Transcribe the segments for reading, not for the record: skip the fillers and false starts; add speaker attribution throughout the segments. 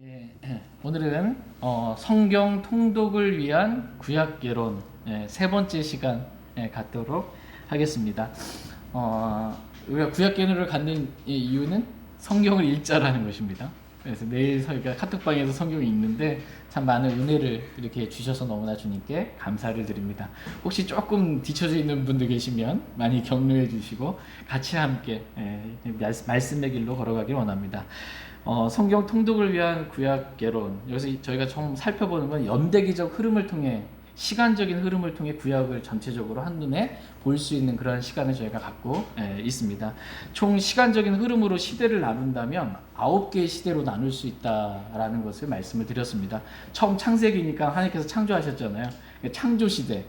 Speaker 1: 예, 오늘은 성경 통독을 위한 구약개론 세 번째 시간 갖도록 하겠습니다. 우리가 구약개론을 갖는 이유는 성경을 읽자라는 것입니다. 그래서 매일 저희가 카톡방에서 성경을 읽는데 참 많은 은혜를 이렇게 주셔서 너무나 주님께 감사를 드립니다. 혹시 조금 뒤처져 있는 분들 계시면 많이 격려해 주시고 같이 함께 말씀의 길로 걸어가길 원합니다. 성경 통독을 위한 구약개론, 여기서 저희가 좀 살펴보는 건 연대기적 흐름을 통해, 시간적인 흐름을 통해 구약을 전체적으로 한눈에 볼 수 있는 그런 시간을 저희가 갖고 있습니다. 총 시간적인 흐름으로 시대를 나눈다면 9개의 시대로 나눌 수 있다라는 것을 말씀을 드렸습니다. 처음 창세기니까 하나님께서 창조하셨잖아요. 창조시대,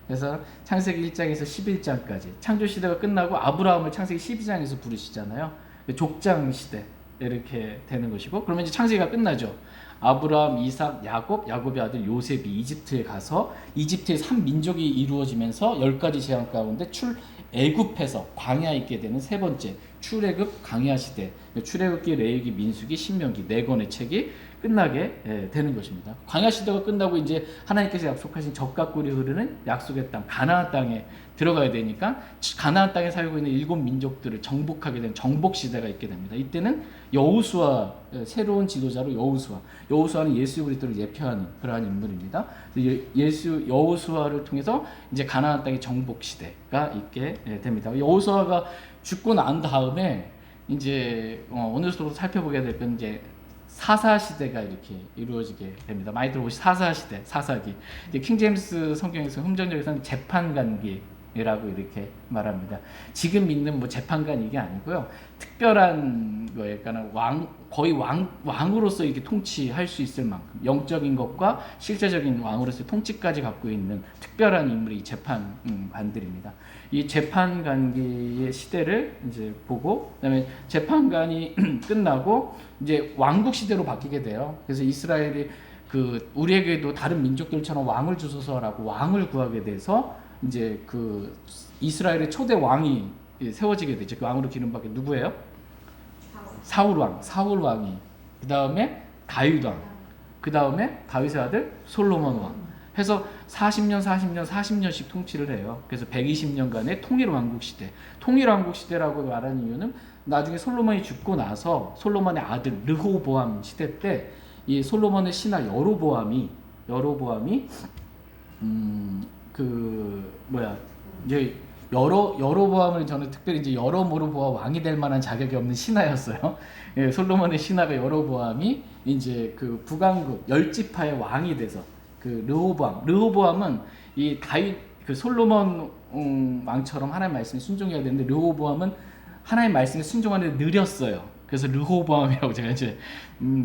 Speaker 1: 그래서 창세기 1장에서 11장까지 창조시대가 끝나고 아브라함을 창세기 12장에서 부르시잖아요. 족장시대 이렇게 되는 것이고, 그러면 이제 창세기가 끝나죠. 아브라함, 이삭, 야곱의 아들 요셉이 이집트에 가서 이집트의 3민족이 이루어지면서 10가지 재앙 가운데 애굽에서 광야에 있게 되는 세 번째 출애굽 광야 시대, 출애굽기, 레위기, 민수기, 신명기 4권의 책이 끝나게 되는 것입니다. 광야 시대가 끝나고 이제 하나님께서 약속하신 젖과 꿀이 흐르는 약속의 땅 가나안 땅에 들어가야 되니까 가나안 땅에 살고 있는 7민족들을 정복하게 된 정복 시대가 있게 됩니다. 이때는 여호수아, 새로운 지도자로 여호수아는 예수 그리스도를 예표하는 그러한 인물입니다. 여호수아를 통해서 이제 가나안 땅의 정복 시대가 있게 됩니다. 여호수아가 죽고 난 다음에 이제 오늘부터 살펴보게 될 건 이제 사사 시대가 이렇게 이루어지게 됩니다. 많이 들어보시 사사 시대, 사사기. 이제 킹제임스 성경에서 흠정역에서는 재판관기라고 이렇게 말합니다. 지금 믿는 뭐 재판관 이게 아니고요. 특별한 거예요. 그러니까 거의 왕으로서 이렇게 통치할 수 있을 만큼 영적인 것과 실제적인 왕으로서 통치까지 갖고 있는 특별한 인물이 이 재판관들입니다. 이 재판관기의 시대를 이제 보고, 그다음에 재판관이 끝나고 이제 왕국 시대로 바뀌게 돼요. 그래서 이스라엘이 우리에게도 다른 민족들처럼 왕을 주소서라고 왕을 구하게 돼서 이제 이스라엘의 초대 왕이 세워지게 되죠. 그 왕으로 기름받게 누구예요? 사울 왕이. 그 다음에 다윗 왕. 그 다음에 다윗의 아들 솔로몬 왕. 해서 40년씩 통치를 해요. 그래서 120년간의 통일왕국 시대. 통일왕국 시대라고 말하는 이유는 나중에 솔로몬이 죽고 나서 솔로몬의 아들 르호보암 시대 때 이 솔로몬의 신하 여로보암이 이제 여로보암을 저는 특별히 이제 여러모로 보아 왕이 될 만한 자격이 없는 신하였어요. 예, 솔로몬의 신하가 여로보암이 이제 북왕국 10지파의 왕이 돼서 르호보암은 이 다윗 솔로몬 왕처럼 하나님 말씀에 순종해야 되는데 르호보암은 하나님 말씀에 순종하는데 느렸어요. 그래서 르호보암이라고 제가 이제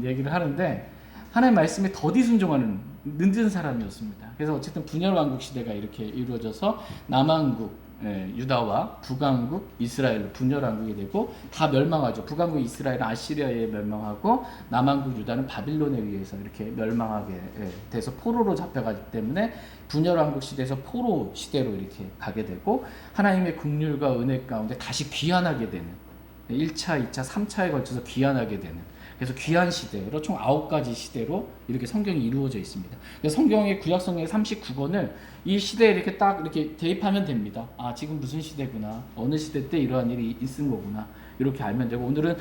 Speaker 1: 얘기를 하는데 하나님 말씀에 더디 순종하는 늦은 사람이었습니다. 그래서 어쨌든 분열 왕국 시대가 이렇게 이루어져서 남왕국 유다와 북왕국 이스라엘로 분열 왕국이 되고 다 멸망하죠. 북왕국 이스라엘은 아시리아에 멸망하고 남왕국 유다는 바빌론에 의해서 이렇게 멸망하게 돼서 포로로 잡혀가기 때문에 분열 왕국 시대에서 포로 시대로 이렇게 가게 되고 하나님의 긍휼과 은혜 가운데 다시 귀환하게 되는 1차, 2차, 3차에 걸쳐서 귀환하게 되는, 그래서 귀환 시대로 총 9가지 시대로 이렇게 성경이 이루어져 있습니다. 그래서 성경의 구약성경의 39권을 이 시대에 이렇게 딱 이렇게 대입하면 됩니다. 아, 지금 무슨 시대구나. 어느 시대 때 이러한 일이 있은 거구나. 이렇게 알면 되고, 오늘은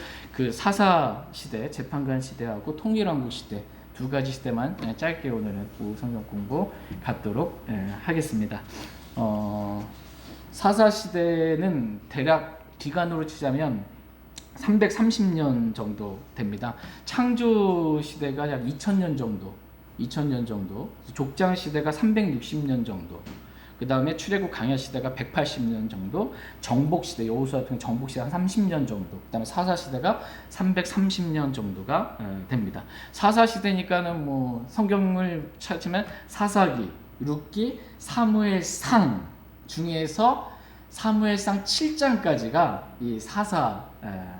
Speaker 1: 사사 시대, 재판관 시대하고 통일왕국 시대 2가지 시대만 짧게 오늘은 성경 공부 갖도록 하겠습니다. 사사 시대는 대략 기간으로 치자면 330년 정도 됩니다. 창조 시대가 약 2000년 정도, 족장 시대가 360년 정도, 그 다음에 출애굽 광야 시대가 180년 정도, 정복 시대, 여호수아 같은 정복 시대 한 30년 정도, 그 다음에 사사 시대가 330년 정도가 됩니다. 사사 시대니까는 뭐 성경을 찾으면 사사기, 룻기, 사무엘상 중에서 사무엘상 7장까지가 이 사사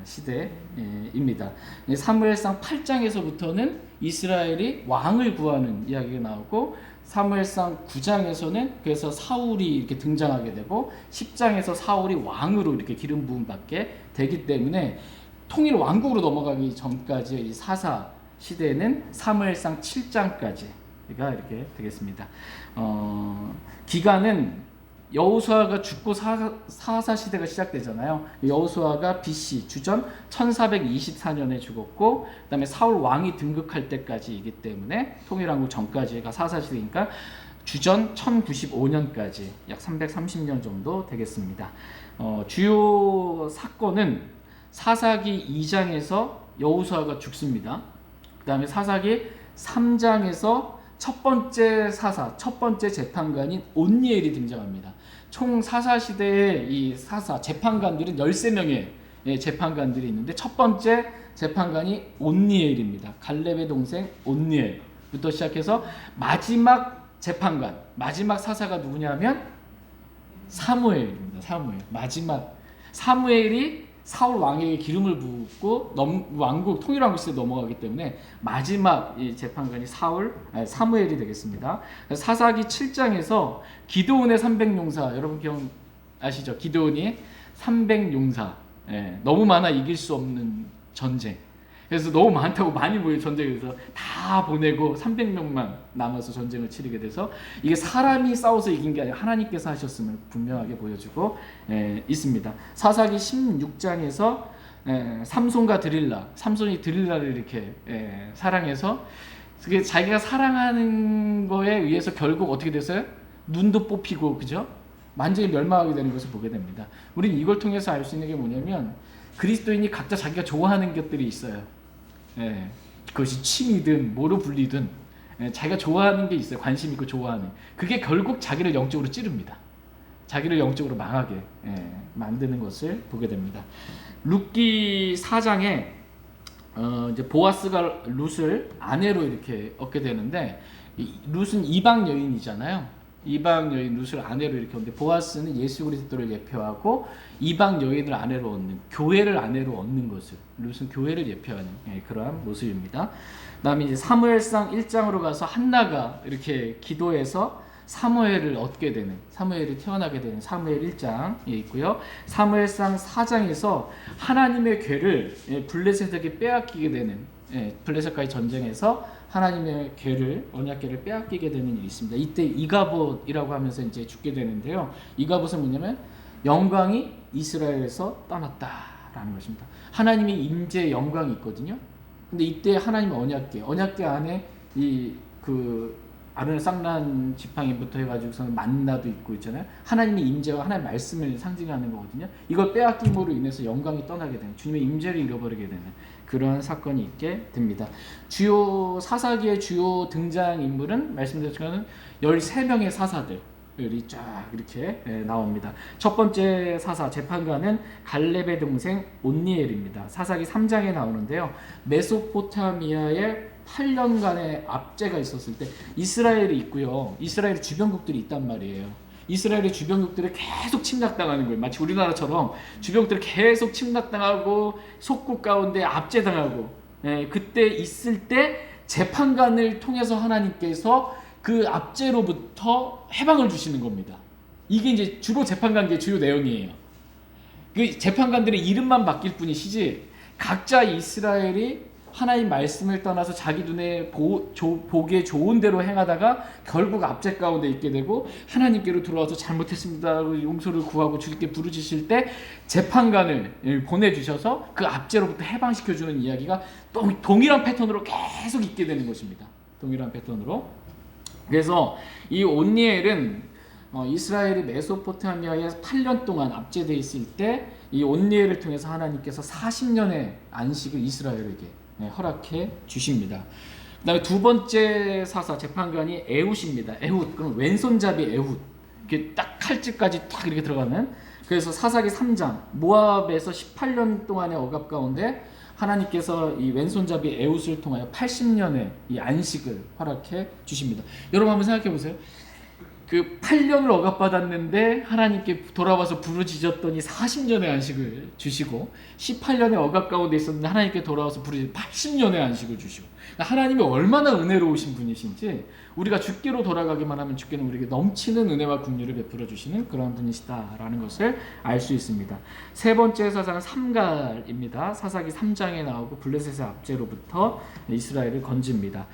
Speaker 1: 시대입니다. 사무엘상 8장에서부터는 이스라엘이 왕을 구하는 이야기가 나오고, 사무엘상 9장에서는 그래서 사울이 이렇게 등장하게 되고, 10장에서 사울이 왕으로 이렇게 기름 부음 받게 되기 때문에 통일 왕국으로 넘어가기 전까지 이 사사 시대는 사무엘상 7장까지가 이렇게 되겠습니다. 기간은 여호수아가 죽고 사사 시대가 시작되잖아요. 여호수아가 BC 주전 1424년에 죽었고, 그다음에 사울 왕이 등극할 때까지이기 때문에 통일왕국 전까지가 사사 시대니까 주전 1095년까지 약 330년 정도 되겠습니다. 주요 사건은 사사기 2장에서 여호수아가 죽습니다. 그다음에 사사기 3장에서 첫 번째 사사, 첫 번째 재판관인 온니엘이 등장합니다. 총 사사 시대의 이 사사, 재판관들은 13명의 재판관들이 있는데 첫 번째 재판관이 온니엘입니다. 갈렙의 동생 온니엘부터 시작해서 마지막 재판관, 마지막 사사가 누구냐면 사무엘입니다. 사무엘. 마지막 사무엘이 사울 왕에게 기름을 붓고 왕국 통일왕국 시대에 넘어가기 때문에 마지막 이 재판관이 사무엘이 되겠습니다. 사사기 7장에서 기드온의 300용사, 여러분 기억아시죠? 기드온이 300용사, 너무 많아 이길 수 없는 전쟁. 그래서 너무 많다고 많이 모인 전쟁에서 다 보내고 300명만 남아서 전쟁을 치르게 돼서 이게 사람이 싸워서 이긴 게 아니라 하나님께서 하셨음을 분명하게 보여주고 있습니다. 사사기 16장에서 삼손과 드릴라, 삼손이 드릴라를 이렇게 사랑해서 그게 자기가 사랑하는 거에 의해서 결국 어떻게 됐어요? 눈도 뽑히고, 그죠? 완전히 멸망하게 되는 것을 보게 됩니다. 우리는 이걸 통해서 알 수 있는 게 뭐냐면 그리스도인이 각자 자기가 좋아하는 것들이 있어요. 그것이 취미든 뭐로 불리든 자기가 좋아하는 게 있어요. 관심 있고 좋아하는. 그게 결국 자기를 영적으로 찌릅니다. 자기를 영적으로 망하게 만드는 것을 보게 됩니다. 룻기 4장에 이제 보아스가 룻을 아내로 이렇게 얻게 되는데, 룻은 이방 여인이잖아요. 이방 여인 룻을 아내로 이렇게 얻는데, 보아스는 예수 그리스도를 예표하고 이방 여인을 아내로 얻는, 교회를 아내로 얻는 것을, 룻은 교회를 예표하는 그러한 모습입니다. 그다음에 이제 사무엘상 1장으로 가서 한나가 이렇게 기도해서 사무엘을 얻게 되는, 사무엘이 태어나게 되는 사무엘 1장에 있고요. 사무엘상 4장에서 하나님의 궤를 블레셋에게 빼앗기게 되는, 블레셋과의 전쟁에서 하나님의 궤를, 언약궤를 빼앗기게 되는 일이 있습니다. 이때 이가봇이라고 하면서 이제 죽게 되는데요. 이가봇은 뭐냐면 영광이 이스라엘에서 떠났다라는 것입니다. 하나님의 임재 영광이 있거든요. 근데 이때 하나님의 언약궤 안에 아론의 쌍난 지팡이부터 해가지고서는 만나도 있고 있잖아요. 하나님의 임재와 하나님의 말씀을 상징하는 거거든요. 이걸 빼앗김으로 인해서 영광이 떠나게 되는, 주님의 임재를 잃어버리게 되는 그런 사건이 있게 됩니다. 주요 사사기의 주요 등장 인물은 말씀드렸지만 13명의 사사들이 쫙 이렇게 나옵니다. 첫 번째 사사 재판관은 갈렙의 동생 온니엘입니다. 사사기 3장에 나오는데요. 메소포타미아의 8년간의 압제가 있었을 때 이스라엘이 있고요. 이스라엘 주변국들이 있단 말이에요. 이스라엘의 주변국들이 계속 침략당하는 거예요. 마치 우리나라처럼 주변국들이 계속 침략당하고 속국 가운데 압제당하고, 그때 있을 때 재판관을 통해서 하나님께서 그 압제로부터 해방을 주시는 겁니다. 이게 이제 주로 재판관계의 주요 내용이에요. 그 재판관들의 이름만 바뀔 뿐이시지 각자 이스라엘이 하나님 말씀을 떠나서 자기 눈에 보기에 좋은 대로 행하다가 결국 압제 가운데 있게 되고, 하나님께로 들어와서 잘못했습니다 용서를 구하고 주님께 부르짖을 때 재판관을 보내주셔서 그 압제로부터 해방시켜주는 이야기가 또 동일한 패턴으로 계속 있게 되는 것입니다. 동일한 패턴으로. 그래서 이 온니엘은 이스라엘이 메소포타미아에 8년 동안 압제되어 있을 때 이 온니엘을 통해서 하나님께서 40년의 안식을 이스라엘에게 허락해 주십니다. 그 다음에 두 번째 사사 재판관이 에훗입니다. 에훗, 그럼 왼손잡이 에훗, 이렇게 딱 칼집까지 딱 이렇게 들어가는. 그래서 사사기 3장 모압에서 18년 동안의 억압 가운데 하나님께서 이 왼손잡이 에훗을 통하여 80년의 이 안식을 허락해 주십니다. 여러분 한번 생각해 보세요. 그 8년을 억압받았는데 하나님께 돌아와서 부르짖었더니 40년의 안식을 주시고 18년의 억압 가운데 있었는데 하나님께 돌아와서 부르짖 80년의 안식을 주시고 하나님이 얼마나 은혜로우신 분이신지 우리가 주께로 돌아가기만 하면 주께는 우리에게 넘치는 은혜와 긍휼을 베풀어 주시는 그런 분이시다라는 것을 알 수 있습니다. 세 번째 사사는 삼갈입니다. 사사기 3장에 나오고 블레셋의 압제로부터 이스라엘을 건집니다.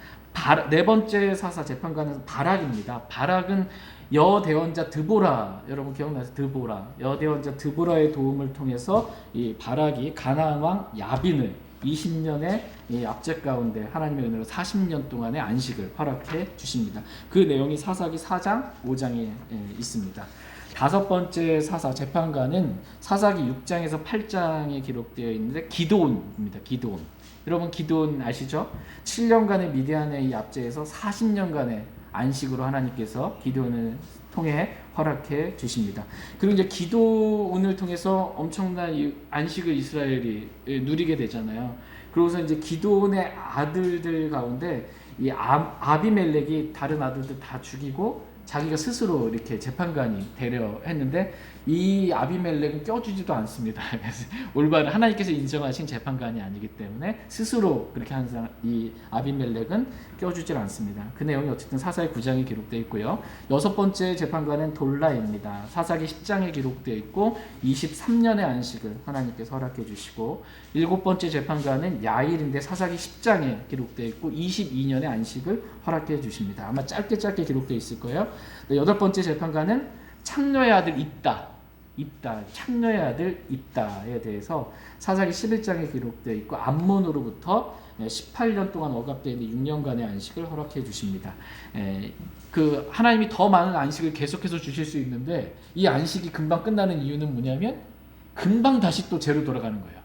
Speaker 1: 네 번째 사사 재판관은 바락입니다. 바락은 여대원자 드보라, 여러분 기억나세요? 드보라, 여대원자 드보라의 도움을 통해서 이 바락이 가나안 왕 야빈을 20년의 이 압제 가운데 하나님의 은혜로 40년 동안의 안식을 허락해 주십니다. 그 내용이 사사기 4장 5장에 있습니다. 다섯 번째 사사 재판관은 사사기 6장에서 8장에 기록되어 있는데 기드온입니다. 기드온. 여러분 기드온 아시죠? 7년간의 미디안의 이 압제에서 40년간의 안식으로 하나님께서 기드온을 통해 허락해 주십니다. 그리고 이제 기드온을 통해서 엄청난 이 안식을 이스라엘이 누리게 되잖아요. 그러고서 이제 기드온의 아들들 가운데 이 아비멜렉이 다른 아들들 다 죽이고 자기가 스스로 이렇게 재판관이 되려 했는데 이 아비멜렉은 껴주지도 않습니다. 그래서 올바른 하나님께서 인정하신 재판관이 아니기 때문에 스스로 그렇게 한 이 아비멜렉은 껴주질 않습니다. 그 내용이 어쨌든 사사기 9장에 기록되어 있고요. 여섯 번째 재판관은 돌라입니다. 사사기 10장에 기록되어 있고 23년의 안식을 하나님께서 허락해 주시고 일곱 번째 재판관은 야일인데 사사기 10장에 기록되어 있고 22년의 안식을 허락해 주십니다. 아마 짧게 기록되어 있을 거예요. 여덟 번째 재판관은 창녀의 아들 입다, 창녀의 아들 입다에 대해서 사사기 11장에 기록되어 있고 암몬으로부터 18년 동안 억압되어 있는 6년간의 안식을 허락해 주십니다. 그 하나님이 더 많은 안식을 계속해서 주실 수 있는데 이 안식이 금방 끝나는 이유는 뭐냐면 금방 다시 또 죄로 돌아가는 거예요.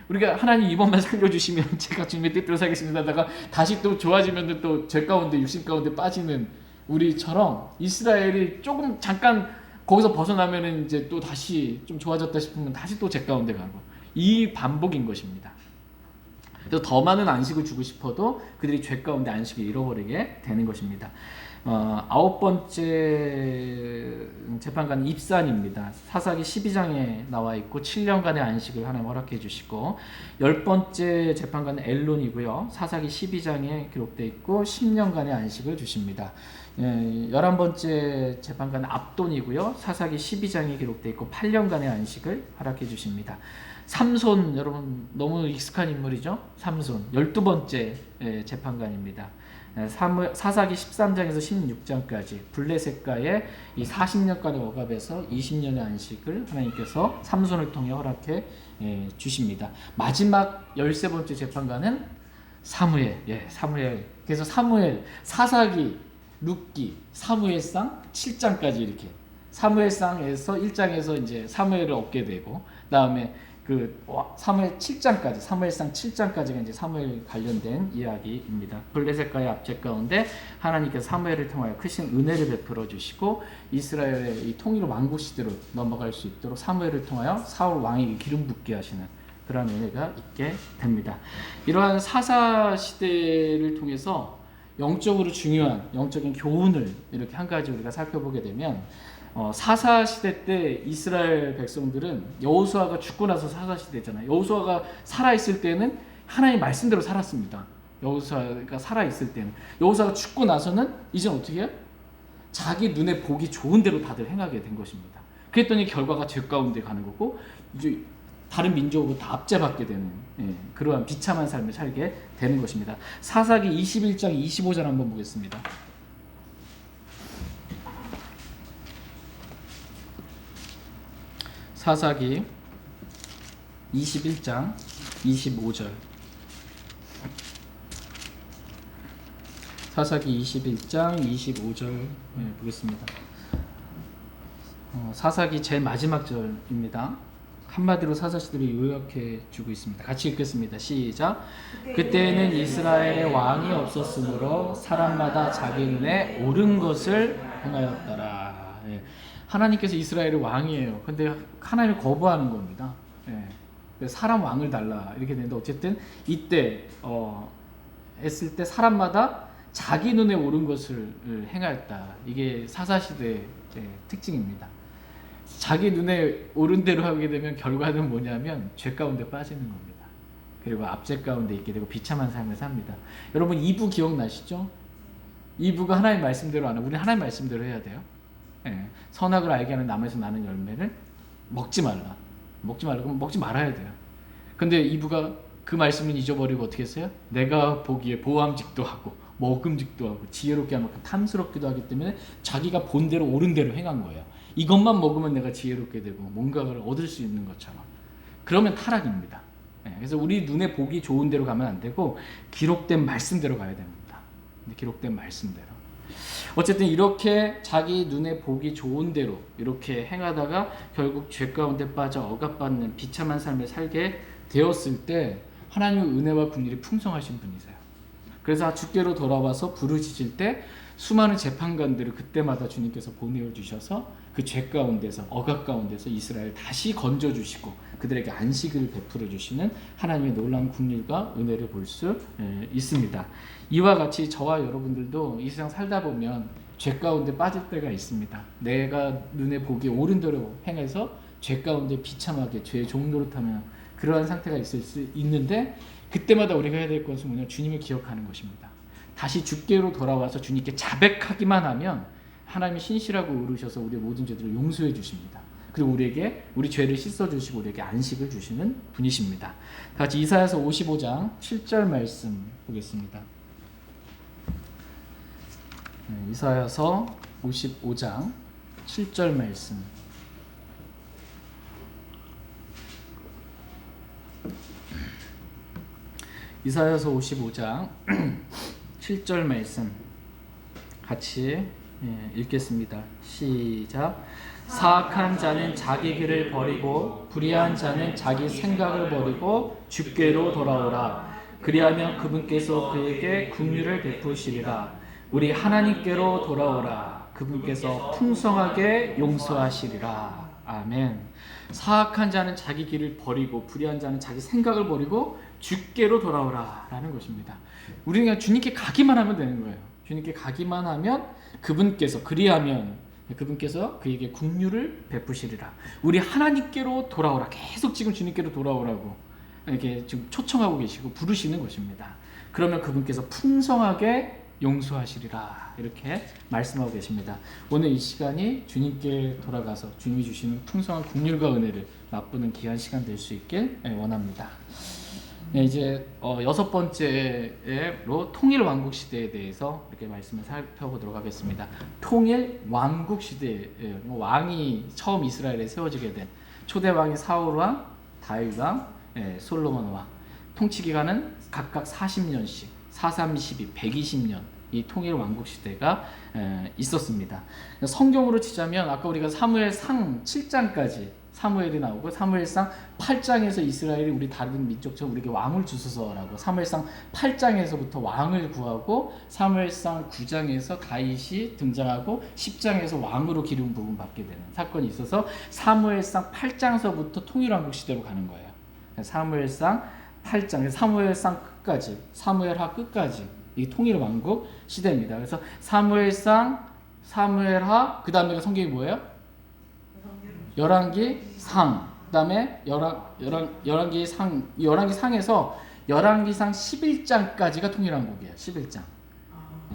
Speaker 1: 우리가 하나님 이번만 살려주시면 제가 주님의 뜻대로 살겠습니다 하다가 다시 또 좋아지면 또 죄 가운데 육신 가운데 빠지는 우리처럼 이스라엘이 조금 잠깐 거기서 벗어나면은 이제 또 다시 좀 좋아졌다 싶으면 다시 또 죄 가운데 가고 이 반복인 것입니다. 그래서 더 많은 안식을 주고 싶어도 그들이 죄 가운데 안식을 잃어버리게 되는 것입니다. 아홉 번째 재판관은 입산입니다. 사사기 12장에 나와 있고 7년간의 안식을 하나님 허락해 주시고 열 번째 재판관은 엘론이고요. 사사기 12장에 기록되어 있고 10년간의 안식을 주십니다. 11번째 재판관은 압돈이고요. 사사기 12장에 기록되어 있고 8년간의 안식을 허락해 주십니다. 삼손, 여러분 너무 익숙한 인물이죠. 삼손 12번째 재판관입니다. 사사기 13장에서 16장까지 블레셋과의 이 40년간의 억압에서 20년의 안식을 하나님께서 삼손을 통해 허락해 주십니다. 마지막 13번째 재판관은 사무엘. 사무엘. 그래서 사무엘, 사사기, 룻기, 사무엘상 7장까지 이렇게 사무엘상에서 1장에서 이제 사무엘을 얻게 되고 그다음에 그 사무엘 7장까지 사무엘상 7장까지가 이제 사무엘 관련된 이야기입니다. 블레셋과의 압제 가운데 하나님께서 사무엘을 통하여 크신 은혜를 베풀어 주시고 이스라엘의 이 통일 왕국 시대로 넘어갈 수 있도록 사무엘을 통하여 사울 왕에게 기름 붓게 하시는 그런 은혜가 있게 됩니다. 이러한 사사 시대를 통해서 영적으로 중요한 영적인 교훈을 이렇게 한 가지 우리가 살펴보게 되면 사사 시대 때 이스라엘 백성들은 여호수아가 죽고 나서 사사 시대잖아요. 여호수아가 살아 있을 때는 하나님 말씀대로 살았습니다. 여호수아가 살아 있을 때는 여호수아가 죽고 나서는 이제 어떻게 해요? 자기 눈에 보기 좋은 대로 다들 행하게 된 것입니다. 그랬더니 결과가 죄 가운데 가는 거고 이제 다른 민족으로 다 압제받게 되는 그러한 비참한 삶을 살게 되는 것입니다. 사사기 21장 25절 한번 보겠습니다. 사사기 21장 25절. 사사기 21장 25절 보겠습니다. 사사기 제일 마지막 절입니다. 한마디로 사사시대를 요약해 주고 있습니다. 같이 읽겠습니다. 시작. 그때에는 이스라엘에 왕이 없었으므로 사람마다 자기 눈에 옳은 것을 행하였더라. 하나님께서 이스라엘의 왕이에요. 근데 하나님을 거부하는 겁니다. 사람 왕을 달라 이렇게 되는데 어쨌든 이때 했을 때 사람마다 자기 눈에 옳은 것을 행하였다. 이게 사사시대의 특징입니다. 자기 눈에 옳은 대로 하게 되면 결과는 뭐냐면 죄 가운데 빠지는 겁니다. 그리고 압제 가운데 있게 되고 비참한 삶을 삽니다. 여러분 이부 기억나시죠? 이부가 하나님 말씀대로 안 하고 우리는 하나님 말씀대로 해야 돼요. 선악을 알게 하는 나무에서 나는 열매를 먹지 말라. 먹지 말라. 그럼 먹지 말아야 돼요. 근데 이부가 그 말씀을 잊어버리고 어떻게 했어요? 내가 보기에 보암직도 하고 먹음직도 하고 지혜롭게 할 만큼 탐스럽기도 하기 때문에 자기가 본대로 옳은 대로 행한 거예요. 이것만 먹으면 내가 지혜롭게 되고 뭔가를 얻을 수 있는 것처럼. 그러면 타락입니다. 그래서 우리 눈에 보기 좋은 대로 가면 안 되고 기록된 말씀대로 가야 됩니다. 기록된 말씀대로. 어쨌든 이렇게 자기 눈에 보기 좋은 대로 이렇게 행하다가 결국 죄 가운데 빠져 억압받는 비참한 삶을 살게 되었을 때 하나님의 은혜와 긍휼이 풍성하신 분이세요. 그래서 주께로 돌아와서 부르짖을 때 수많은 재판관들을 그때마다 주님께서 보내어 주셔서 그 죄 가운데서 억압 가운데서 이스라엘 다시 건져 주시고 그들에게 안식을 베풀어 주시는 하나님의 놀라운 긍휼과 은혜를 볼 수 있습니다. 이와 같이 저와 여러분들도 이 세상 살다 보면 죄 가운데 빠질 때가 있습니다. 내가 눈에 보기에 옳은 대로 행해서 죄 가운데 비참하게 죄의 종노릇하면 그러한 상태가 있을 수 있는데 그때마다 우리가 해야 될 것은 뭐냐? 주님을 기억하는 것입니다. 다시 주께로 돌아와서 주님께 자백하기만 하면 하나님이 신실하고 의로우셔서 우리의 모든 죄들을 용서해 주십니다. 그리고 우리에게 우리 죄를 씻어 주시고 우리에게 안식을 주시는 분이십니다. 같이 이사야서 55장 7절 말씀 보겠습니다. 이사야서 55장 7절 말씀. 이사야서 55장 7절 말씀 같이 읽겠습니다. 시작. 사악한 자는 자기 길을 버리고 불의한 자는 자기 생각을 버리고 주께로 돌아오라. 그리하면 그분께서 그에게 긍휼을 베푸시리라. 우리 하나님께로 돌아오라. 그분께서 풍성하게 용서하시리라. 아멘. 사악한 자는 자기 길을 버리고 불의한 자는 자기 생각을 버리고 주께로 돌아오라 라는 것입니다. 우리는 그냥 주님께 가기만 하면 되는 거예요. 주님께 가기만 하면 그분께서 그리하면 그분께서 그에게 긍휼을 베푸시리라. 우리 하나님께로 돌아오라. 계속 지금 주님께로 돌아오라고 이렇게 지금 초청하고 계시고 부르시는 것입니다. 그러면 그분께서 풍성하게 용서하시리라 이렇게 말씀하고 계십니다. 오늘 이 시간이 주님께 돌아가서 주님이 주시는 풍성한 긍휼과 은혜를 맛보는 귀한 시간 될 수 있길 원합니다. 이제 여섯 번째로 통일 왕국 시대에 대해서 이렇게 말씀을 살펴보도록 하겠습니다. 통일 왕국 시대, 왕이 처음 이스라엘에 세워지게 된 초대 왕이 사울 왕, 다윗 왕, 솔로몬 왕. 통치 기간은 각각 40년씩 432, 120년 이 통일 왕국 시대가 있었습니다. 성경으로 치자면 아까 우리가 사무엘상 7장까지 사무엘이 나오고 사무엘상 8장에서 이스라엘이 우리 다른 민족처럼 우리에게 왕을 주소서라고 사무엘상 8장에서부터 왕을 구하고 사무엘상 9장에서 다윗이 등장하고 10장에서 왕으로 기름 부음 받게 되는 사건이 있어서 사무엘상 8장서부터 통일왕국 시대로 가는 거예요. 사무엘상 8장, 사무엘상 끝까지, 사무엘하 끝까지 이 통일왕국 시대입니다. 그래서 사무엘상, 사무엘하, 그 다음에 성경이 뭐예요? 열왕기상, 그 다음에 열왕기상에서 열왕기상 11장까지가 통일왕국이에요. 11장.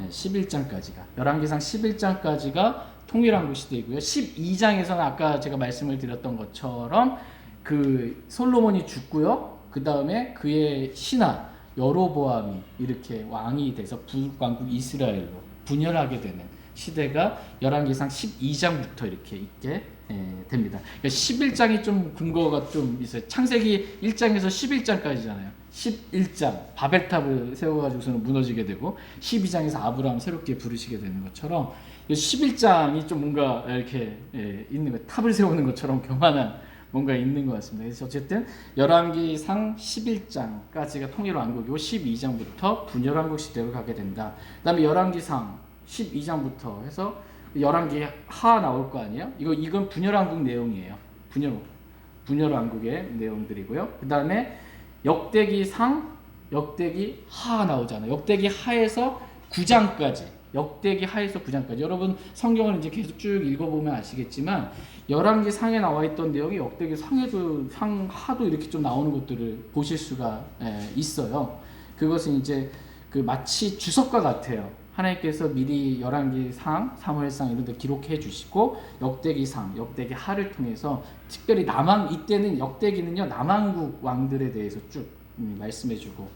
Speaker 1: 11장까지가. 열왕기상 11장까지가 통일왕국 시대이고요. 12장에서는 아까 제가 말씀을 드렸던 것처럼 그 솔로몬이 죽고요. 그 다음에 그의 신하 여로보암이 이렇게 왕이 돼서 북왕국 이스라엘로 분열하게 되는 시대가 열왕기상 12장부터 이렇게 있게 됩니다. 그러니까 11장이 좀 근거가 좀 있어요. 창세기 1장에서 11장까지잖아요. 11장 바벨탑을 세워가지고서는 무너지게 되고 12장에서 아브라함 새롭게 부르시게 되는 것처럼 11장이 좀 뭔가 이렇게 있는 것, 탑을 세우는 것처럼 교만한 뭔가 있는 것 같습니다. 그래서 어쨌든 열왕기상 11장까지가 통일왕국이고 12장부터 분열왕국 시대로 가게 된다. 그 다음에 열왕기상 12장부터 해서 열왕기 하 나올 거 아니에요? 이건 분열왕국 내용이에요. 분열왕국의 내용들이고요. 그 다음에 역대기상, 역대기 하 나오잖아요. 역대기 하에서 9장까지, 역대기 하에서 9장까지. 여러분 성경을 이제 계속 쭉 읽어보면 아시겠지만 열왕기 상에 나와 있던 내용이 역대기 상에도 상하도 이렇게 좀 나오는 것들을 보실 수가 있어요. 그것은 이제 그 마치 주석과 같아요. 하나님께서 미리 열왕기상, 사무엘상 이런 데 기록해 주시고 역대기상, 역대기 하를 통해서 특별히 이때는 역대기는요 남왕국 왕들에 대해서 쭉 말씀해 주고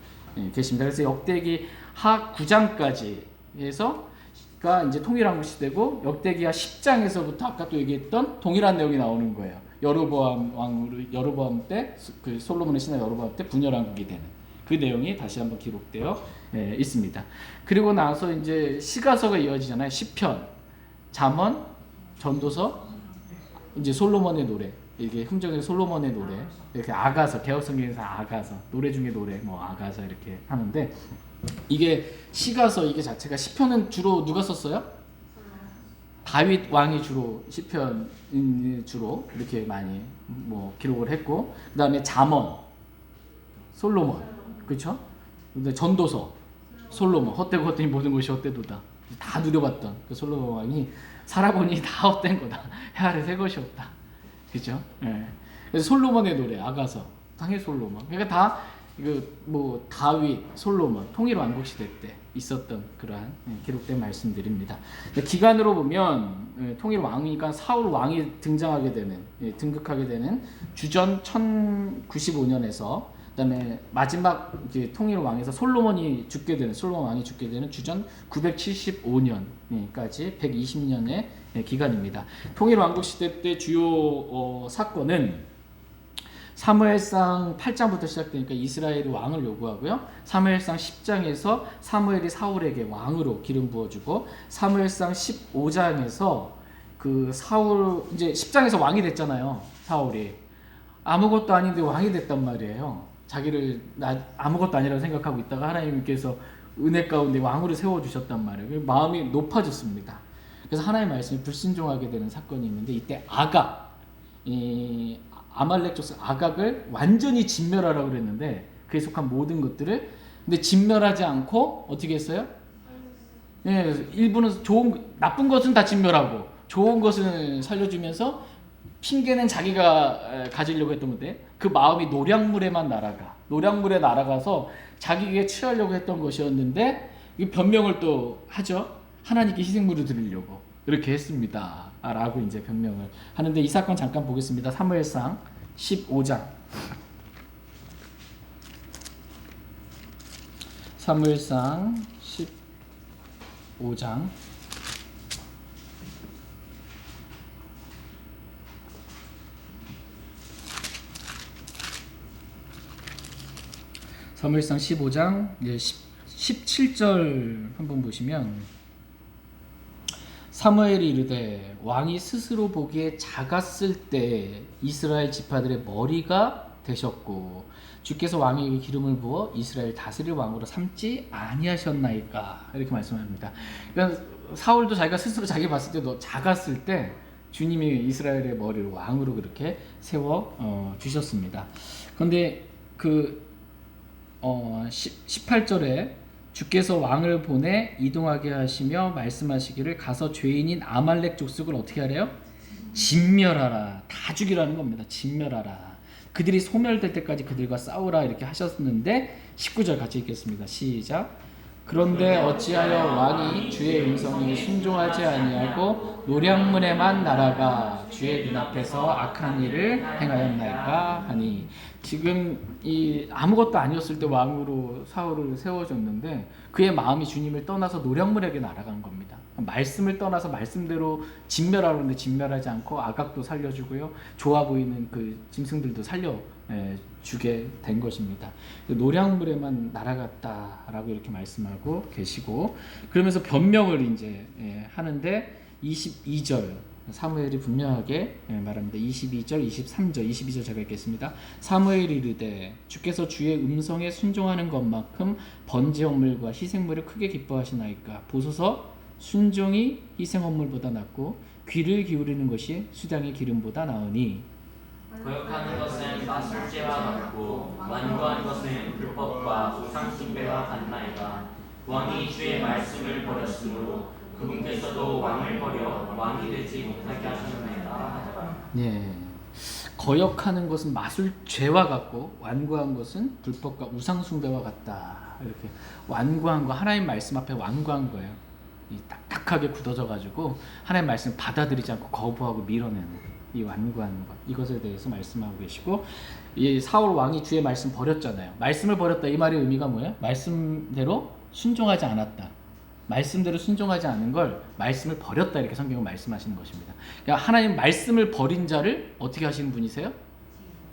Speaker 1: 계십니다. 그래서 역대기 하 9장까지 해서가 이제 통일왕국 시대고 역대기하 10장에서부터 아까 또 얘기했던 동일한 내용이 나오는 거예요. 여로보암 때 그 솔로몬의 신하 여로보암 때 분열왕국이 되는 그 내용이 다시 한번 기록되어 있습니다. 그리고 나서 이제 시가서가 이어지잖아요. 시편, 잠언, 전도서, 이제 솔로몬의 노래, 이게 흥정의 솔로몬의 노래, 이렇게 아가서, 개혁성경에서 아가서, 노래 중에 노래, 뭐 아가서 이렇게 하는데 이게 시가서 이게 자체가 시편은 주로 누가 썼어요? 다윗 왕이 주로 시편 주로 이렇게 많이 뭐 기록을 했고, 그다음에 잠언, 솔로몬, 그렇죠? 근데 전도서, 솔로몬, 헛되고 헛되니 모든 것이 헛되도다. 다 누려봤던 그 솔로몬 왕이 살아보니 다 헛된 거다. 헤아려 새 것이 없다. 그죠? 예. 그래서 솔로몬의 노래, 아가서, 당연히 솔로몬. 그러니까 다 이거 뭐 다윗, 솔로몬, 통일 왕국 시대 때 있었던 그러한 기록된 말씀들입니다. 기간으로 보면 통일 왕이니까 사울 왕이 등장하게 되는, 등극하게 되는 주전 1095년에서 그다음에 마지막 통일 왕에서 솔로몬 왕이 죽게 되는 주전 975년까지 120년의 기간입니다. 통일 왕국 시대 때 주요 사건은 사무엘상 8장부터 시작되니까 이스라엘이 왕을 요구하고요. 사무엘상 10장에서 사무엘이 사울에게 왕으로 기름 부어주고, 사무엘상 15장에서 그 사울 이제 10장에서 왕이 됐잖아요. 사울이 아무것도 아닌데 왕이 됐단 말이에요. 자기를 아무것도 아니라고 생각하고 있다가 하나님께서 은혜 가운데 왕으로 세워주셨단 말이에요. 마음이 높아졌습니다. 그래서 하나님의 말씀에 불순종하게 되는 사건이 있는데, 이때 아말렉 족속 아각을 완전히 진멸하라고 그랬는데 그에 속한 모든 것들을, 근데 진멸하지 않고 어떻게 했어요? 일부는 나쁜 것은 다 진멸하고 좋은 것은 살려주면서 핑계는 자기가 가지려고 했던 건데 그 마음이 노략물에만 날아가서 자기에게 취하려고 했던 것이었는데 변명을 또 하죠. 하나님께 희생물을 드리려고 이렇게 했습니다 라고 이제 변명을 하는데, 이 사건 잠깐 보겠습니다. 사무엘상 15장. 사무엘상 15장. 사무엘상 15장 17절 한번 보시면, 사무엘이 이르되 왕이 스스로 보기에 작았을 때 이스라엘 지파들의 머리가 되셨고 주께서 왕에게 기름을 부어 이스라엘 다스릴 왕으로 삼지 아니하셨나이까, 이렇게 말씀합니다. 그러니까 사울도 자기가 스스로 자기 봤을 때 너 작았을 때 주님이 이스라엘의 머리를 왕으로 그렇게 세워 주셨습니다. 그런데 18절에 주께서 왕을 보내 이동하게 하시며 말씀하시기를 가서 죄인인 아말렉 족속을 어떻게 하래요? 진멸하라. 다 죽이라는 겁니다. 진멸하라. 그들이 소멸될 때까지 그들과 싸우라 이렇게 하셨는데 19절 같이 읽겠습니다. 시작. 그런데 어찌하여 왕이 주의 음성에 순종하지 아니하고 노략문에만 날아가 주의 눈앞에서 악한 일을 행하였나이까 하니. 지금 이 아무것도 아니었을 때 왕으로 사울을 세워줬는데 그의 마음이 주님을 떠나서 노략물에게 날아간 겁니다. 말씀을 떠나서 말씀대로 진멸하려는데 진멸하지 않고 아각도 살려주고요, 좋아 보이는 그 짐승들도 살려주게 된 것입니다. 노략물에만 날아갔다라고 이렇게 말씀하고 계시고, 그러면서 변명을 이제 하는데 22절 사무엘이 분명하게 말합니다. 22절, 23절, 22절 제가 읽겠습니다. 사무엘이 이르되 주께서 주의 음성에 순종하는 것만큼 번제 헌물과 희생물을 크게 기뻐하시나이까. 보소서 순종이 희생 헌물보다 낫고 귀를 기울이는 것이 수장의 기름보다 나으니.
Speaker 2: 거역하는 것은 마술죄와 같고 완고한 것은 불법과 우상 숭배와 같나이다. 왕이 주의 말씀을 버렸으므로 그분께서도 왕을 버려 왕이 되지 못하게 하셨나이다.
Speaker 1: 예. 거역하는 것은 마술 죄와 같고 완고한 것은 불법과 우상 숭배와 같다. 이렇게 완고한 거 하나님 말씀 앞에 완고한 거예요. 이 딱딱하게 굳어져 가지고 하나님 말씀 받아들이지 않고 거부하고 밀어내는 이 완고한 것, 이것에 대해서 말씀하고 계시고, 이 사울 왕이 주의 말씀 버렸잖아요. 말씀을 버렸다, 이 말의 의미가 뭐예요? 말씀대로 순종하지 않았다. 말씀대로 순종하지 않은 걸 말씀을 버렸다, 이렇게 성경은 말씀하시는 것입니다. 그러니까 하나님 말씀을 버린 자를 어떻게 하시는 분이세요?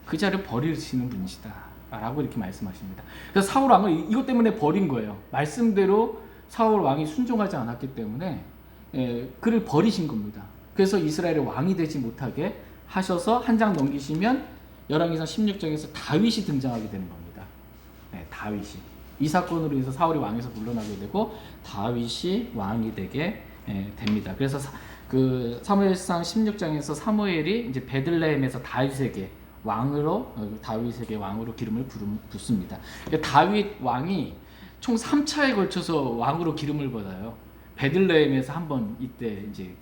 Speaker 1: 그 자를 버리시는 분이시다 라고 이렇게 말씀하십니다. 그래서 사울 왕을 이것 때문에 버린 거예요. 말씀대로 사울 왕이 순종하지 않았기 때문에 그를 버리신 겁니다. 그래서 이스라엘의 왕이 되지 못하게 하셔서 한 장 넘기시면 열왕기상 16장에서 다윗이 등장하게 되는 겁니다. 다윗이. 이 사건으로 인해서 사울이 왕에서 물러나게 되고 다윗이 왕이 되게 됩니다. 그래서 그 사무엘상 16장에서 사무엘이 이제 베들레헴에서 다윗에게 왕으로 기름을 붓습니다. 그러니까 다윗 왕이 총 3차에 걸쳐서 왕으로 기름을 받아요. 베들레헴에서 한번 이때 이제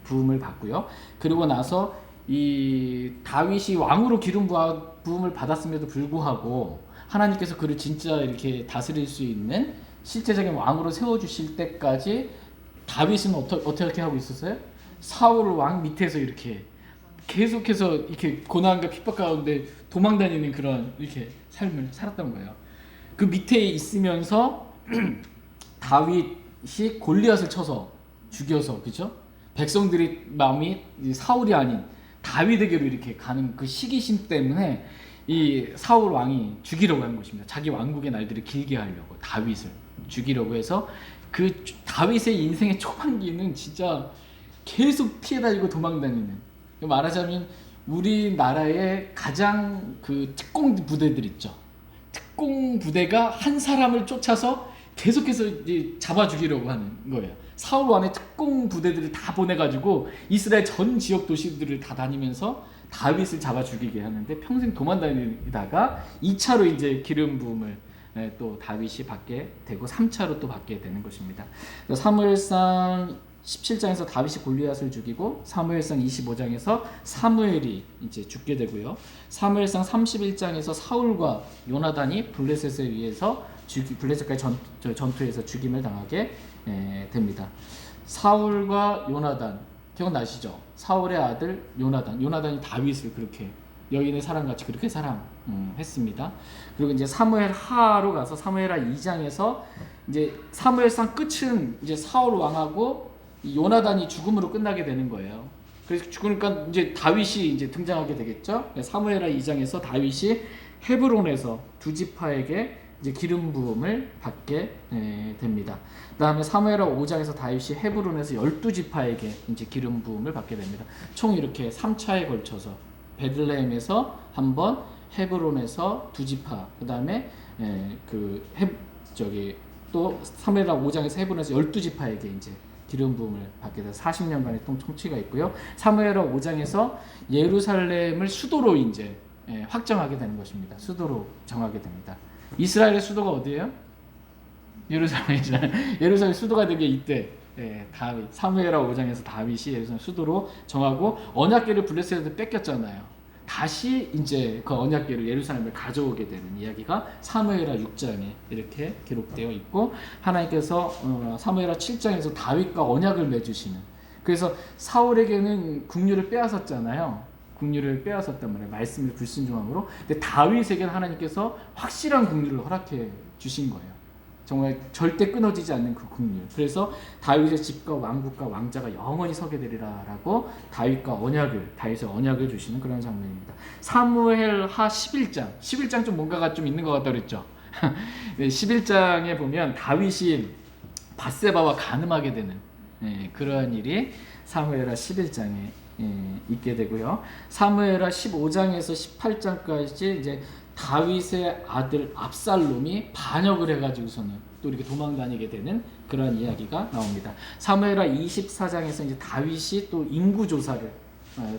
Speaker 1: 부음을 받고요. 그리고 나서 이 다윗이 왕으로 부음을 받았음에도 불구하고 하나님께서 그를 진짜 이렇게 다스릴 수 있는 실제적인 왕으로 세워주실 때까지 다윗은 어떻게 하고 있었어요? 사울 왕 밑에서 이렇게 계속해서 이렇게 고난과 핍박 가운데 도망다니는 그런 이렇게 삶을 살았던 거예요. 그 밑에 있으면서 다윗이 골리앗을 쳐서 죽여서, 그죠? 백성들이 마음이 사울이 아닌 다윗에게로 이렇게 가는 그 시기심 때문에 이 사울 왕이 죽이려고 하는 것입니다. 자기 왕국의 날들을 길게 하려고 다윗을 죽이려고 해서 그 다윗의 인생의 초반기는 진짜 계속 피해 다니고 도망 다니는, 말하자면 우리나라의 가장 그 특공 부대들 있죠. 특공 부대가 한 사람을 쫓아서 계속해서 이제 잡아 죽이려고 하는 거예요. 사울 왕의 특공 부대들을 다 보내가지고 이스라엘 전 지역 도시들을 다 다니면서 다윗을 잡아 죽이게 하는데 평생 도망 다니다가 2차로 이제 기름 부음을 또 다윗이 받게 되고 3차로 또 받게 되는 것입니다. 사무엘상 17장에서 다윗이 골리앗을 죽이고 사무엘상 25장에서 사무엘이 이제 죽게 되고요. 사무엘상 31장에서 사울과 요나단이 블레셋에 의해서 블레셋과의 전투에서 죽임을 당하게 됩니다. 사울과 요나단 기억나시죠? 사울의 아들 요나단이 다윗을 그렇게 여인의 사랑같이 그렇게 사랑했습니다. 그리고 이제 사무엘 하로 가서 사무엘하 2장에서 이제 사무엘상 끝은 이제 사울 왕하고 요나단이 죽음으로 끝나게 되는 거예요. 그래서 죽으니까 이제 다윗이 이제 등장하게 되겠죠. 사무엘하 2장에서 다윗이 헤브론에서 두 지파에게 이제 기름 부음을 받게 됩니다. 그다음에 사무엘하 5장에서 다윗이 헤브론에서 12지파에게 이제 기름 부음을 받게 됩니다. 총 이렇게 3차에 걸쳐서 베들레헴에서 한 번, 헤브론에서 두 지파, 그다음에 또 사무엘하 5장에서 헤브론에서 12지파에게 이제 기름 부음을 받게 돼서 40년간의 통치가 있고요. 사무엘하 5장에서 예루살렘을 수도로 이제 확정하게 되는 것입니다. 수도로 정하게 됩니다. 이스라엘의 수도가 어디예요? 예루살렘이잖아요. 예루살렘 수도가 된 게 이때 다윗, 사무엘하 5장에서 다윗이 예루살렘 수도로 정하고 언약궤를 블레셋에서 뺏겼잖아요. 다시 이제 그 언약궤를 예루살렘에 가져오게 되는 이야기가 사무엘하 6장에 이렇게 기록되어 있고, 하나님께서 사무엘하 7장에서 다윗과 언약을 맺으시는, 그래서 사울에게는 국류를 빼앗았잖아요. 국류를 빼앗았단 말이에요. 말씀을 불순종함으로. 근데 다윗에게는 하나님께서 확실한 국류를 허락해 주신 거예요. 정말 절대 끊어지지 않는 그 국류. 그래서 다윗의 집과 왕국과 왕자가 영원히 서게 되리라라고 다윗의 언약을 주시는 그런 장면입니다. 사무엘하 11장 좀 뭔가가 좀 있는 것 같다 그랬죠. 11장에 보면 다윗이 밧세바와 간음하게 되는 그러한 일이 사무엘하 11장에 있게 되고요. 사무엘하 15장에서 18장까지 이제 다윗의 아들 압살롬이 반역을 해가지고서는 또 이렇게 도망다니게 되는 그런 이야기가 나옵니다. 사무엘하 24장에서 이제 다윗이 또 인구 조사를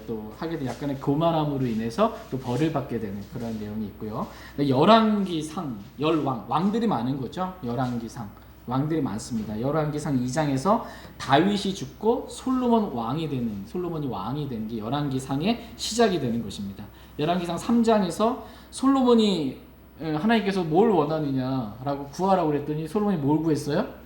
Speaker 1: 또 하게 된 약간의 교만함으로 인해서 또 벌을 받게 되는 그런 내용이 있고요. 열왕기상, 왕들이 많은 거죠. 열왕기상, 왕들이 많습니다. 열왕기상 2장에서 다윗이 죽고 솔로몬이 왕이 된 게 열왕기상의 시작이 되는 것입니다. 열왕기상 3장에서 솔로몬이 하나님께서 뭘 원하느냐라고 구하라고 그랬더니 솔로몬이 뭘 구했어요?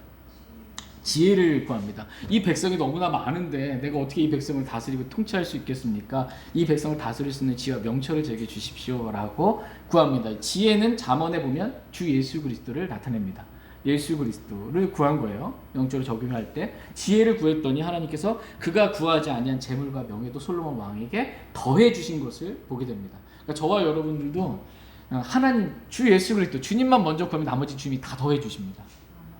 Speaker 1: 지혜를 구합니다. 이 백성이 너무나 많은데 내가 어떻게 이 백성을 다스리고 통치할 수 있겠습니까? 이 백성을 다스릴 수 있는 지혜와 명철을 제게 주십시오라고 구합니다. 지혜는 잠언에 보면 주 예수 그리스도를 나타냅니다. 예수 그리스도를 구한 거예요. 영적으로 적용할 때 지혜를 구했더니 하나님께서 그가 구하지 아니한 재물과 명예도 솔로몬 왕에게 더해 주신 것을 보게 됩니다. 그러니까 저와 여러분들도 하나님 주 예수 그리스도 주님만 먼저 구하면 나머지 주님이 다 더해 주십니다.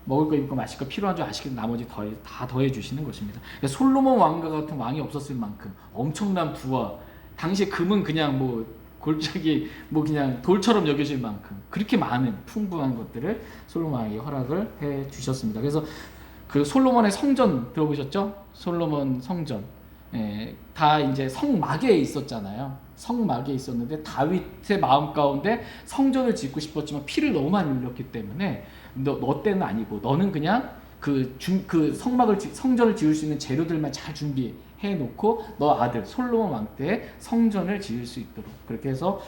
Speaker 1: 먹을 거 입을 거 마실 거 필요한 줄 아시겠 나머지 다 더해 주시는 것입니다. 그러니까 솔로몬 왕과 같은 왕이 없었을 만큼 엄청난 부와 당시에 금은 그냥 뭐 골짜기 뭐 그냥 돌처럼 여겨질 만큼 그렇게 많은 풍부한 것들을 솔로몬 왕에게 허락을 해 주셨습니다. 그래서 그 솔로몬의 성전 들어보셨죠? 솔로몬 성전 다 이제 성막에 있었잖아요. 성막에 있었는데 다윗의 마음 가운데 성전을 짓고 싶었지만 피를 너무 많이 흘렸기 때문에 너 때는 아니고 너는 그냥 그 성전을 지을 수 있는 재료들만 잘 준비해 놓고 너 아들 솔로몬 왕 때 성전을 지을 수 있도록 그렇게 해서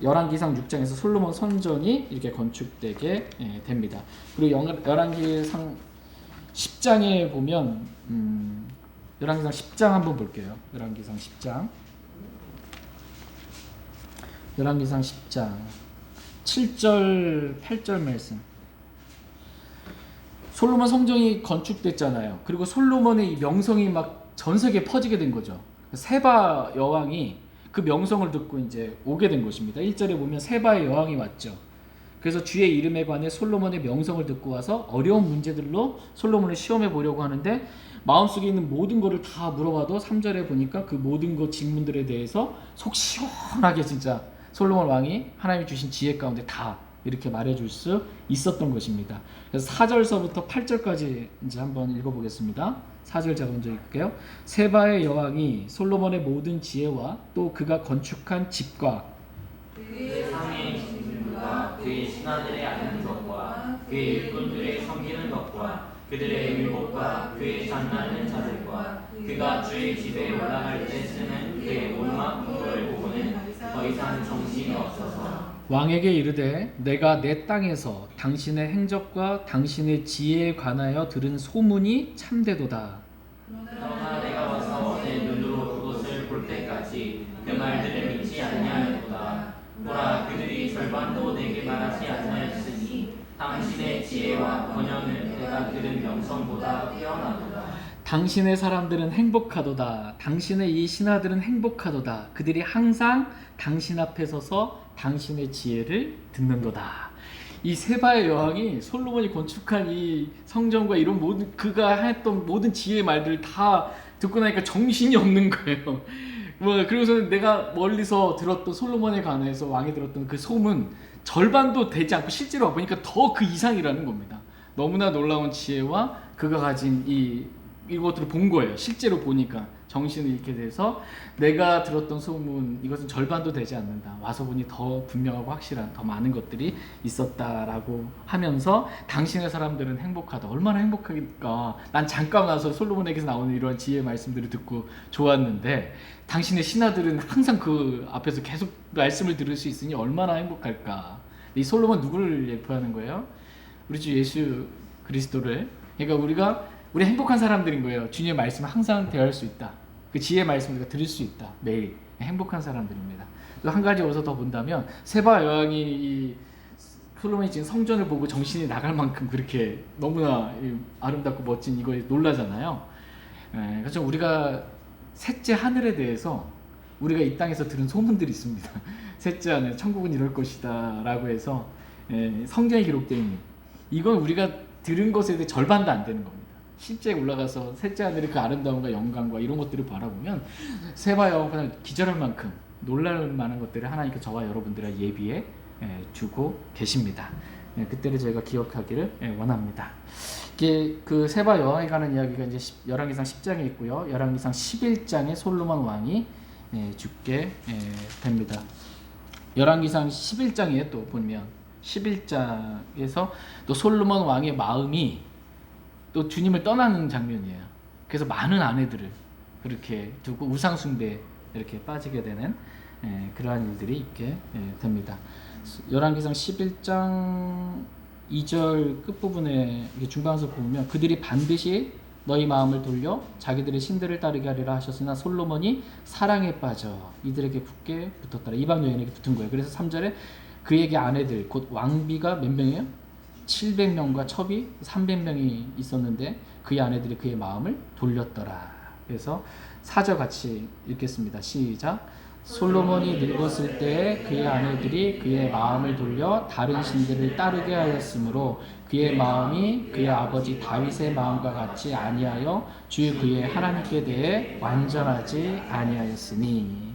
Speaker 1: 열왕기상 6장에서 솔로몬 성전이 이렇게 건축되게 됩니다. 그리고 열왕기상 10장에 보면 열왕기상 10장 한번 볼게요. 열왕기상 10장 10장 7절 8절 말씀. 솔로몬 성전이 건축됐잖아요. 그리고 솔로몬의 이 명성이 막 전 세계에 퍼지게 된 거죠. 세바 여왕이 그 명성을 듣고 이제 오게 된 것입니다. 1절에 보면 세바의 여왕이 왔죠. 그래서 주의 이름에 관해 솔로몬의 명성을 듣고 와서 어려운 문제들로 솔로몬을 시험해 보려고 하는데 마음속에 있는 모든 것을 다 물어봐도 3절에 보니까 그 모든 것 질문들에 대해서 속 시원하게 진짜 솔로몬 왕이 하나님이 주신 지혜 가운데 다 이렇게 말해줄 수 있었던 것입니다. 그래서 4절서부터 8절까지 이제 한번 읽어보겠습니다. 4절 제가 먼저 읽을게요. 세바의 여왕이 솔로몬의 모든 지혜와 또 그가 건축한 집과
Speaker 2: 그의 상의 신분과 그의 신하들의 아는 것과 그의 일꾼들의 섬기는 것과 그들의 율법과 그의 장난하는 자들과 그가 주의 집에 올라갈 때 쓰는 그의 온막 풍부를 보고는 더 이상 정신이 없어서
Speaker 1: 왕에게 이르되 내가 내 땅에서 당신의 행적과 당신의 지혜에 관하여 들은 소문이 참되도다.
Speaker 2: 그러나 내가 와서 내 눈으로 그것을 볼 때까지 그 말들을 믿지 아니하였도다. 보라, 그들이 절반도 내게 말하지 아니하였으니 당신의 지혜와 번영은 내가 들은 명성보다 뛰어나도다.
Speaker 1: 당신의 사람들은 행복하도다. 당신의 이 신하들은 행복하도다. 그들이 항상 당신 앞에 서서 당신의 지혜를 듣는도다. 이 세바의 여왕이 솔로몬이 건축한 이 성전과 이런 모든 그가 했던 모든 지혜의 말들을 다 듣고 나니까 정신이 없는 거예요. 뭐 그래서 내가 멀리서 들었던 솔로몬에 관해서 왕이 들었던 그 소문 절반도 되지 않고 실제로 와 보니까 더 그 이상이라는 겁니다. 너무나 놀라운 지혜와 그가 가진 이것들을 본 거예요. 실제로 보니까 정신을 잃게 돼서 내가 들었던 소문 이것은 절반도 되지 않는다. 와서 보니 더 분명하고 확실한 더 많은 것들이 있었다라고 하면서 당신의 사람들은 행복하다. 얼마나 행복하니까 난 잠깐 와서 솔로몬에게서 나오는 이런 지혜의 말씀들을 듣고 좋았는데 당신의 신하들은 항상 그 앞에서 계속 말씀을 들을 수 있으니 얼마나 행복할까. 이 솔로몬 누구를 예표하는 거예요? 우리 주 예수 그리스도를. 그러니까 우리 행복한 사람들인 거예요. 주님의 말씀을 항상 대할 수 있다. 그 지혜의 말씀을 우리가 들을 수 있다. 매일 행복한 사람들입니다. 또 한 가지 어디서 더 본다면 세바 여왕이 이 솔로몬이 지은 성전을 보고 정신이 나갈 만큼 그렇게 너무나 아름답고 멋진 이거에 놀라잖아요. 그래서 우리가 셋째 하늘에 대해서 우리가 이 땅에서 들은 소문들이 있습니다. 셋째 하늘 천국은 이럴 것이다 라고 해서 성경에 기록되어 있는 이건 우리가 들은 것에 대해 절반도 안 되는 겁니다. 실제 올라가서 셋째 하늘의 그 아름다움과 영광과 이런 것들을 바라보면 세바 여왕은 기절할 만큼 놀랄 만한 것들을 하나님께서 저와 여러분들의 예비에 주고 계십니다. 그때를 저희가 기억하기를 원합니다. 이게 그 세바 여왕에 관한 이야기가 이제 열왕기상 10장에 있고요. 열왕기상 11장에 솔로몬 왕이 죽게 됩니다. 열왕기상 11장에 또 보면 11장에서 또 솔로몬 왕의 마음이 또 주님을 떠나는 장면이에요. 그래서 많은 아내들을 그렇게 두고 우상 숭배에 이렇게 빠지게 되는 그러한 일들이 있게 됩니다. 열왕기상 11장 2절 끝부분에 중간에서 보면 그들이 반드시 너희 마음을 돌려 자기들의 신들을 따르게 하리라 하셨으나 솔로몬이 사랑에 빠져 이들에게 굳게 붙었더라. 이방 여인에게 붙은 거예요. 그래서 3절에 그에게 아내들 곧 왕비가 몇 명이에요? 700명과 첩이 300명이 있었는데 그의 아내들이 그의 마음을 돌렸더라. 그래서 4절 같이 읽겠습니다. 시작. 솔로몬이 늙었을 때 그의 아내들이 그의 마음을 돌려 다른 신들을 따르게 하였으므로 그의 마음이 그의 아버지 다윗의 마음과 같이 아니하여 주 그의 하나님께 대해 완전하지 아니하였으니.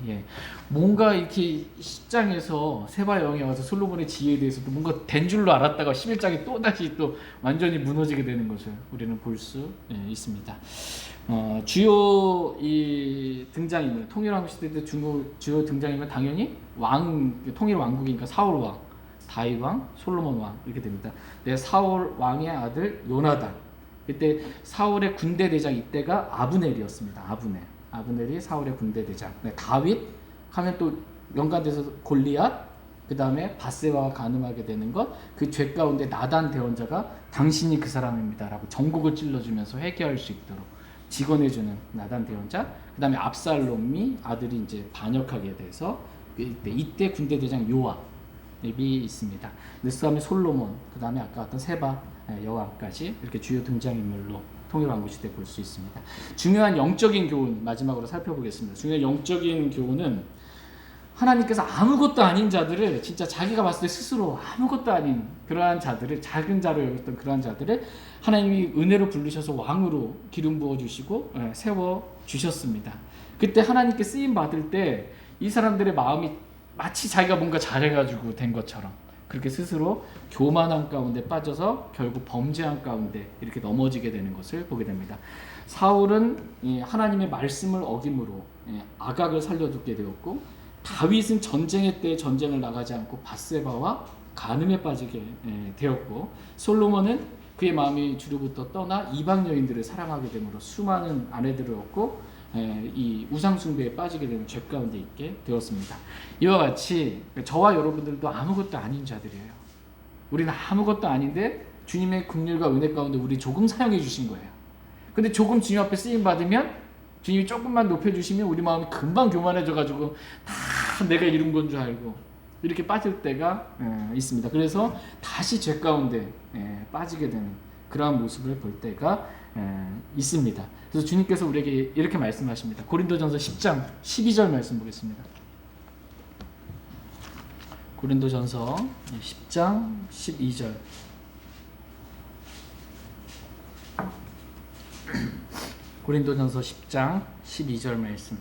Speaker 1: 뭔가 이렇게 10장에서 세바 여왕에 와서 솔로몬의 지혜에 대해서 또 뭔가 된 줄로 알았다가 11장에 또 다시 또 완전히 무너지게 되는 것을 우리는 볼 수 있습니다. 주요 이 등장인물 통일왕국 시대 때 주요 등장인물 당연히 통일 왕국이니까 사울 왕, 다윗 왕, 솔로몬 왕 이렇게 됩니다. 사울 왕의 아들 요나단, 그때 사울의 군대 대장 이때가 아브넬이었습니다. 아브넬이 사울의 군대 대장. 다윗 하면 또 연관돼서 골리앗, 그 다음에 바세바와 가늠하게 되는 것, 그 죄 가운데 나단 대원자가 당신이 그 사람입니다라고 전국을 찔러주면서 회개할 수 있도록 직언해주는 나단 대원자, 그 다음에 압살롬이 아들이 이제 반역하게 돼서 이때 군대 대장 요압이 있습니다. 그 다음에 솔로몬, 그 다음에 아까 어떤 세바 여왕까지 이렇게 주요 등장인물로 통일왕국 시대 볼 수 있습니다. 중요한 영적인 교훈 마지막으로 살펴보겠습니다. 중요한 영적인 교훈은 하나님께서 아무것도 아닌 자들을 진짜 자기가 봤을 때 스스로 아무것도 아닌 그러한 자들을 작은 자로 여겼던 그러한 자들을 하나님이 은혜로 부르셔서 왕으로 기름 부어 주시고 세워 주셨습니다. 그때 하나님께 쓰임 받을 때 이 사람들의 마음이 마치 자기가 뭔가 잘해가지고 된 것처럼 그렇게 스스로 교만한 가운데 빠져서 결국 범죄한 가운데 이렇게 넘어지게 되는 것을 보게 됩니다. 사울은 하나님의 말씀을 어김으로 아각을 살려두게 되었고, 다윗은 전쟁의 때 전쟁을 나가지 않고 바세바와 간음에 빠지게 되었고, 솔로몬은 그의 마음이 주로부터 떠나 이방 여인들을 사랑하게 되므로 수많은 아내들을 얻고 이 우상 숭배에 빠지게 되는 죄 가운데 있게 되었습니다. 이와 같이 저와 여러분들도 아무것도 아닌 자들이에요. 우리는 아무것도 아닌데 주님의 긍휼과 은혜 가운데 우리 조금 사용해 주신 거예요. 근데 조금 주님 앞에 쓰임 받으면 주님이 조금만 높여주시면 우리 마음이 금방 교만해져가지고 다 내가 이룬 건 줄 알고 이렇게 빠질 때가 있습니다. 그래서 다시 죄 가운데 빠지게 되는 그러한 모습을 볼 때가 있습니다. 그래서 주님께서 우리에게 이렇게 말씀하십니다. 고린도전서 10장 12절 말씀 보겠습니다. 고린도전서 10장 12절. 고린도전서 10장 12절 말씀.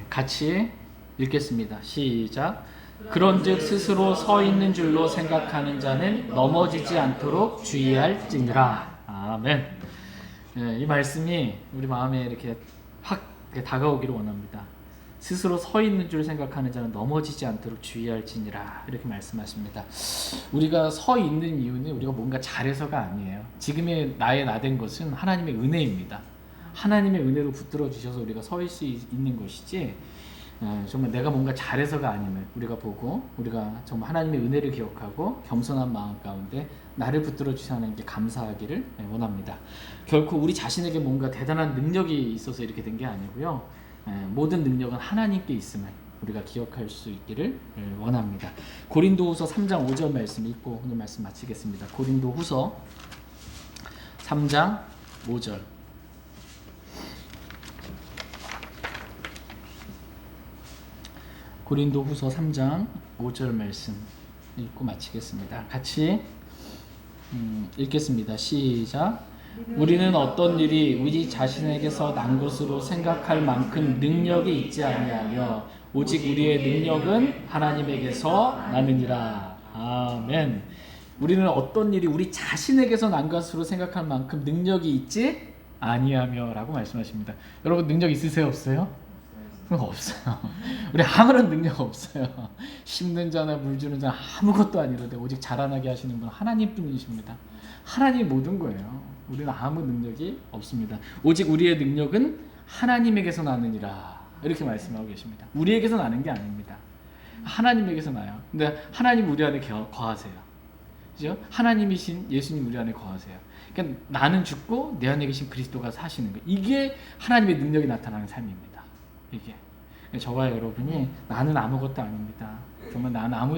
Speaker 1: 같이 읽겠습니다. 시작. 그런즉 스스로 서 있는 줄로 생각하는 자는 넘어지지 않도록 주의할지니라. 아멘. 이 말씀이 우리 마음에 이렇게 확 다가오기를 원합니다. 스스로 서 있는 줄 생각하는 자는 넘어지지 않도록 주의할지니라 이렇게 말씀하십니다. 우리가 서 있는 이유는 우리가 뭔가 잘해서가 아니에요. 지금의 나의 나된 것은 하나님의 은혜입니다. 하나님의 은혜로 붙들어 주셔서 우리가 서 있을 수 있는 것이지 정말 내가 뭔가 잘해서가 아님을 우리가 보고 우리가 정말 하나님의 은혜를 기억하고 겸손한 마음 가운데 나를 붙들어 주신 하나님께 감사하기를 원합니다. 결코 우리 자신에게 뭔가 대단한 능력이 있어서 이렇게 된 게 아니고요. 모든 능력은 하나님께 있음을 우리가 기억할 수 있기를 원합니다. 고린도후서 3장 5절 말씀 읽고 오늘 말씀 마치겠습니다. 고린도후서 3장 5절. 고린도후서 3장 5절 말씀 읽고 마치겠습니다. 같이 읽겠습니다. 시작. 우리는 어떤 일이 우리 자신에게서 난 것으로 생각할 만큼 능력이 있지 아니하며 오직 우리의 능력은 하나님에게서 나느니라. 아멘. 우리는 어떤 일이 우리 자신에게서 난 것으로 생각할 만큼 능력이 있지 아니하며 라고 말씀하십니다. 여러분 능력 있으세요? 없어요? 그거 없어요. 우리 아무런 능력 없어요. 심는 자나 물 주는 자나 아무것도 아니로되 오직 자라나게 하시는 분은 하나님뿐이십니다. 하나님 모든 거예요. 우리는 아무 능력이 없습니다. 오직 우리의 능력은 하나님에게서 나느니라. 이렇게 말씀하고 계십니다. 우리에게서 나는 게 아닙니다. 하나님에게서 나요. 근데 하나님 우리 안에 거하세요. 그죠? 하나님이신 예수님 우리 안에 거하세요. 그러니까 나는 죽고 내 안에 계신 그리스도가 사시는 거. 이게 하나님의 능력이 나타나는 삶입니다. 이게 저와 여러분이 나는 아무것도 아닙니다. 정말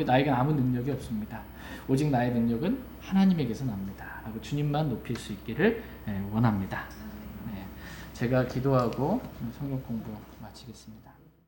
Speaker 1: 나에게 아무 능력이 없습니다. 오직 나의 능력은 하나님에게서 납니다. 라고 주님만 높일 수 있기를 원합니다. 네, 제가 기도하고 성경 공부 마치겠습니다.